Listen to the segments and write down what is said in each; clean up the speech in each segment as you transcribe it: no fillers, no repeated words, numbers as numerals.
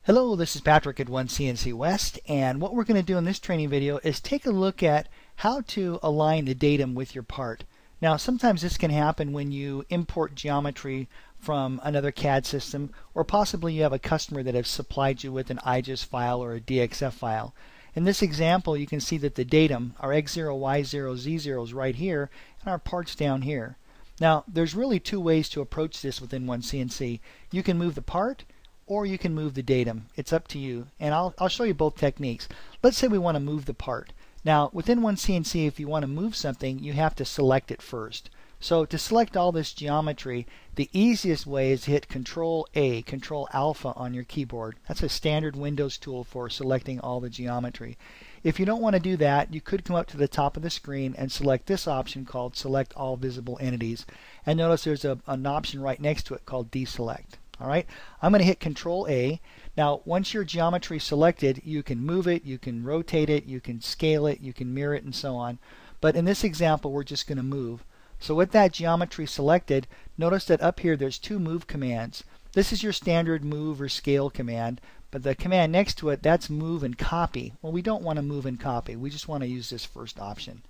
Hello, this is Patrick at OneCNC West, and what we're going to do in this training video is take a look at how to align the datum with your part. Now, sometimes this can happen when you import geometry from another CAD system, or possibly you have a customer that has supplied you with an IGES file or a DXF file. In this example, you can see that the datum, our X0, Y0, Z0 is right here, and our part's down here. Now, there's really two ways to approach this within OneCNC. You can move the part, or you can move the datum. It's up to you, and I'll show you both techniques. Let's say we want to move the part. Now, within OneCNC, if you want to move something, you have to select it first. So to select all this geometry, the easiest way is to hit Control A, Control Alpha on your keyboard. That's a standard Windows tool for selecting all the geometry. If you don't want to do that, you could come up to the top of the screen and select this option called Select All Visible Entities. And notice there's an option right next to it called Deselect. Alright, I'm going to hit Control A. Now, once your geometry is selected, you can move it, you can rotate it, you can scale it, you can mirror it, and so on. But in this example, we're just going to move. So with that geometry selected, notice that up here there's two move commands. This is your standard move or scale command, but the command next to it, that's move and copy. Well, we don't want to move and copy. We just want to use this first option.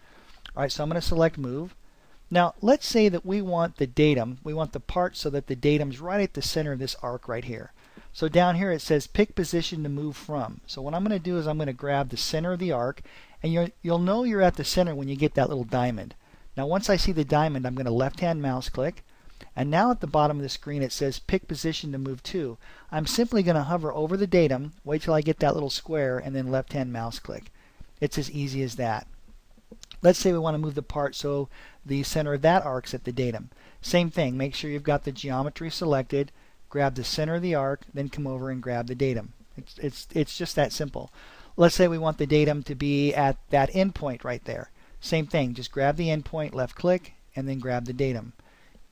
Alright, so I'm going to select move. Now, let's say that we want the datum, we want the part so that the datum's right at the center of this arc right here. So down here it says pick position to move from. So what I'm going to do is I'm going to grab the center of the arc, and you'll know you're at the center when you get that little diamond. Now once I see the diamond, I'm going to left-hand mouse click, and now at the bottom of the screen it says pick position to move to. I'm simply going to hover over the datum, wait till I get that little square, and then left-hand mouse click. It's as easy as that. Let's say we want to move the part so the center of that arc's at the datum. Same thing, make sure you've got the geometry selected, grab the center of the arc, then come over and grab the datum. It's just that simple. Let's say we want the datum to be at that endpoint right there. Same thing, just grab the endpoint, left click, and then grab the datum.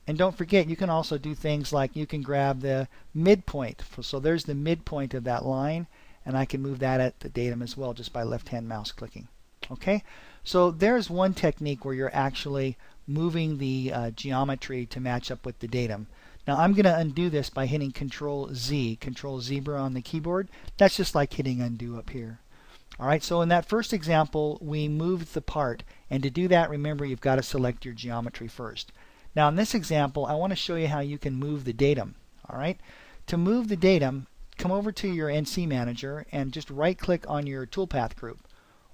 And don't forget, you can also do things like you can grab the midpoint. So there's the midpoint of that line, and I can move that at the datum as well just by left-hand mouse clicking. Okay, so there's one technique where you're actually moving the geometry to match up with the datum. Now I'm going to undo this by hitting Control Z, Control Zebra on the keyboard. That's just like hitting undo up here. Alright, so in that first example we moved the part, and to do that, remember, you've got to select your geometry first. Now in this example I want to show you how you can move the datum. Alright, to move the datum, come over to your NC Manager and just right click on your toolpath group.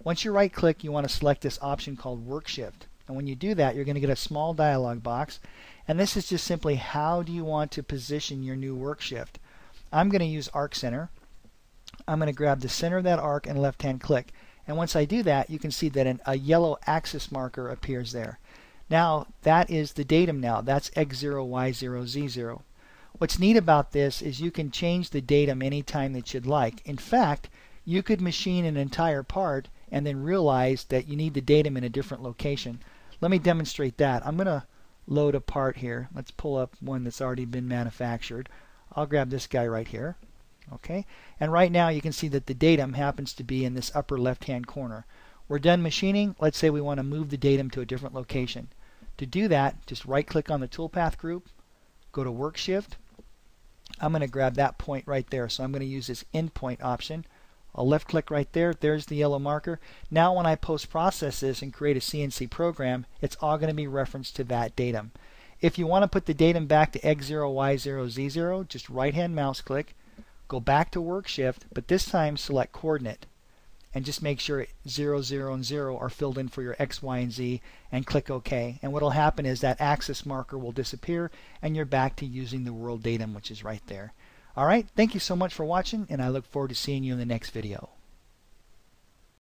Once you right click, you want to select this option called Work Shift. And when you do that, you're going to get a small dialog box, and this is just simply how do you want to position your new work shift. I'm going to use Arc Center. I'm going to grab the center of that arc and left-hand click. And once I do that, you can see that a yellow axis marker appears there. Now, that is the datum now. That's X0, Y0, Z0. What's neat about this is you can change the datum anytime that you'd like. In fact, you could machine an entire part and then realize that you need the datum in a different location. Let me demonstrate that. I'm going to load a part here. Let's pull up one that's already been manufactured. I'll grab this guy right here. Okay, and right now you can see that the datum happens to be in this upper left-hand corner. We're done machining. Let's say we want to move the datum to a different location. To do that, just right-click on the toolpath group, go to Work Shift. I'm going to grab that point right there, so I'm going to use this Endpoint option. I'll left click right there, there's the yellow marker. Now when I post-process this and create a CNC program, it's all going to be referenced to that datum. If you want to put the datum back to X0, Y0, Z0, just right-hand mouse click, go back to Work Shift, but this time select Coordinate. And just make sure 0, 0, and 0 are filled in for your X, Y, and Z, and click OK. And what will happen is that axis marker will disappear, and you're back to using the world datum, which is right there. Alright, thank you so much for watching, and I look forward to seeing you in the next video.